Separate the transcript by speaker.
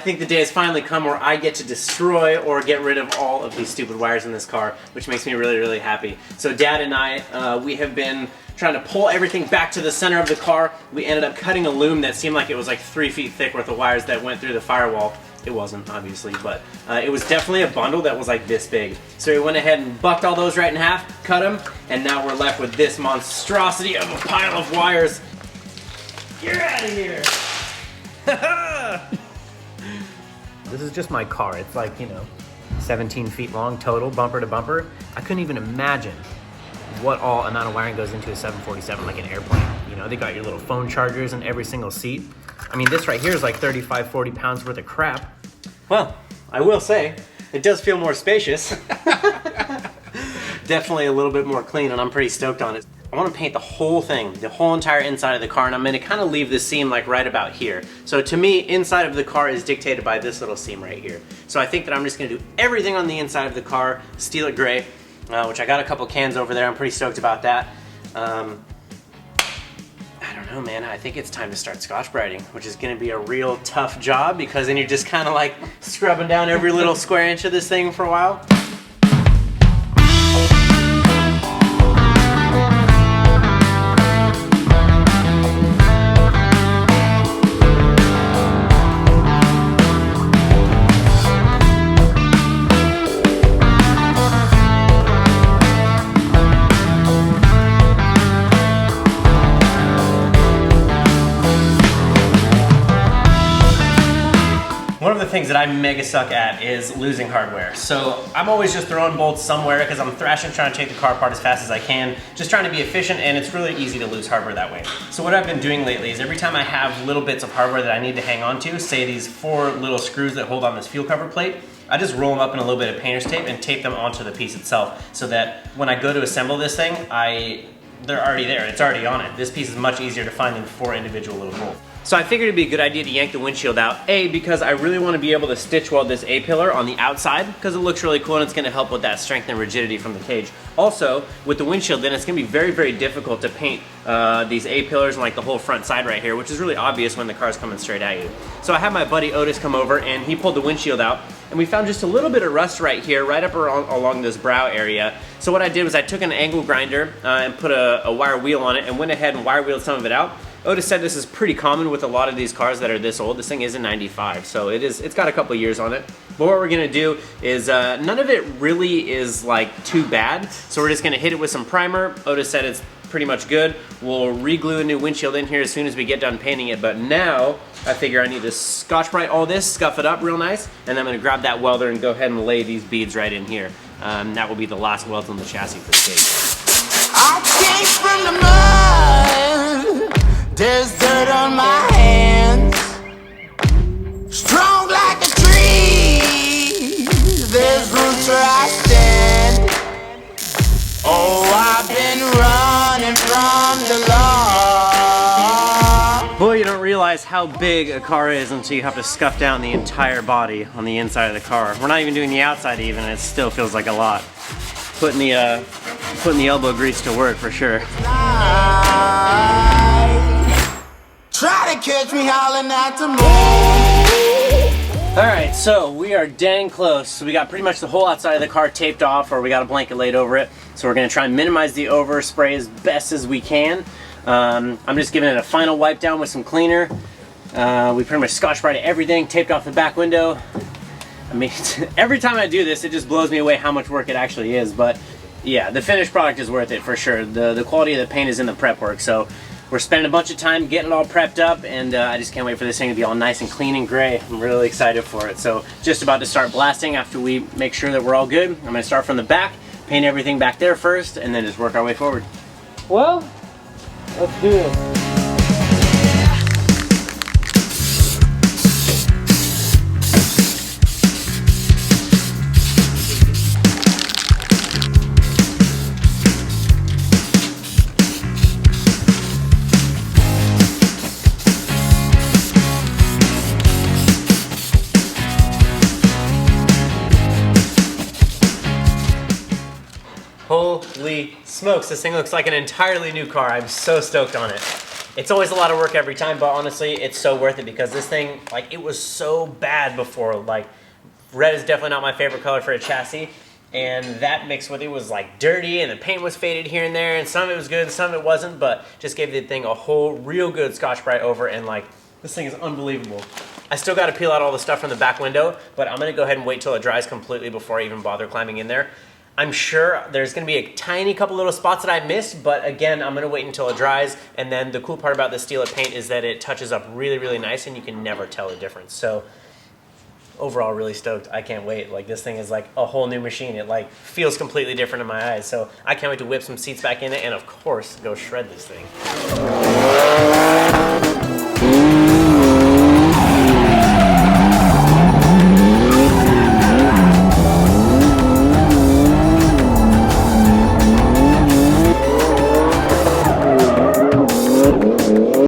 Speaker 1: think the day has finally come where I get to destroy or get rid of all of these stupid wires in this car, which makes me really, really happy. So Dad and I, we have been trying to pull everything back to the center of the car. We ended up cutting a loom that seemed like it was like 3 feet thick worth of wires that went through the firewall. It wasn't, obviously, but it was definitely a bundle that was like this big. So we went ahead and bucked all those right in half, cut them, and now we're left with this monstrosity of a pile of wires. Get out of here! This is just my car. It's like, you know, 17 feet long total, bumper to bumper. I couldn't even imagine what all amount of wiring goes into a 747, like an airplane. You know, they got your little phone chargers in every single seat. I mean, this right here is like 35, 40 pounds worth of crap. Well, I will say, it does feel more spacious. Definitely a little bit more clean, and I'm pretty stoked on it. I want to paint the whole thing, the whole entire inside of the car, and I'm going to kind of leave the seam like right about here. So to me, inside of the car is dictated by this little seam right here. So I think that I'm just going to do everything on the inside of the car, steel it gray, which I got a couple cans over there. I'm pretty stoked about that. I don't know, man. I think it's time to start Scotch-Briting, which is going to be a real tough job because then you're just kind of like scrubbing down every little square inch of this thing for a while. One of the things that I mega suck at is losing hardware. So I'm always just throwing bolts somewhere because I'm thrashing, trying to take the car apart as fast as I can, just trying to be efficient, and it's really easy to lose hardware that way. So what I've been doing lately is every time I have little bits of hardware that I need to hang on to, say these 4 little screws that hold on this fuel cover plate, I just roll them up in a little bit of painter's tape and tape them onto the piece itself so that when I go to assemble this thing, they're already there, it's already on it. This piece is much easier to find than 4 individual little bolts. So I figured it'd be a good idea to yank the windshield out, A, because I really want to be able to stitch weld this A-pillar on the outside because it looks really cool and it's going to help with that strength and rigidity from the cage. Also, with the windshield then it's going to be very, very difficult to paint these A-pillars and like the whole front side right here, which is really obvious when the car's coming straight at you. So I had my buddy Otis come over and he pulled the windshield out and we found just a little bit of rust right here, right up along this brow area. So what I did was I took an angle grinder and put a wire wheel on it and went ahead and wire wheeled some of it out. Otis said this is pretty common with a lot of these cars that are this old. This thing is a 95, so it's got a couple years on it. But what we're gonna do is, none of it really is like too bad, so we're just gonna hit it with some primer. Otis said it's pretty much good. We'll re-glue a new windshield in here as soon as we get done painting it, but now I figure I need to Scotch-Brite all this, scuff it up real nice, and then I'm gonna grab that welder and go ahead and lay these beads right in here. That will be the last welds on the chassis for the cage.
Speaker 2: I came from the mud. There's dirt on my hands, strong like a tree. There's roots where I stand. Oh, I've been running from the law.
Speaker 1: Boy, you don't realize how big a car is until you have to scuff down the entire body on the inside of the car. We're not even doing the outside even, and it still feels like a lot. Putting the elbow grease to work for sure.
Speaker 2: Try to catch me howling at the moon.
Speaker 1: Alright, so we are dang close. So we got pretty much the whole outside of the car taped off, or we got a blanket laid over it. So we're going to try and minimize the overspray as best as we can. I'm just giving it a final wipe down with some cleaner. We pretty much Scotch-Brited everything, taped off the back window. I mean, every time I do this, it just blows me away how much work it actually is. But yeah, the finished product is worth it for sure. The quality of the paint is in the prep work. So we're spending a bunch of time getting it all prepped up, and I just can't wait for this thing to be all nice and clean and gray. I'm really excited for it. So just about to start blasting after we make sure that we're all good. I'm going to start from the back, paint everything back there first, and then just work our way forward. Well, let's do it. Holy smokes, this thing looks like an entirely new car. I'm so stoked on it. It's always a lot of work every time, but honestly, it's so worth it because this thing, like, it was so bad before. Like, red is definitely not my favorite color for a chassis, and that mixed with it was like dirty, and the paint was faded here and there, and some of it was good, and some of it wasn't, but just gave the thing a whole real good Scotch-Brite over, and like, this thing is unbelievable. I still got to peel out all the stuff from the back window, but I'm going to go ahead and wait till it dries completely before I even bother climbing in there. I'm sure there's going to be a tiny couple little spots that I missed, but again, I'm going to wait until it dries. And then the cool part about this steel paint is that it touches up really, really nice, and you can never tell the difference. So overall, really stoked. I can't wait. Like, this thing is like a whole new machine. It like feels completely different in my eyes. So I can't wait to whip some seats back in it and of course go shred this thing.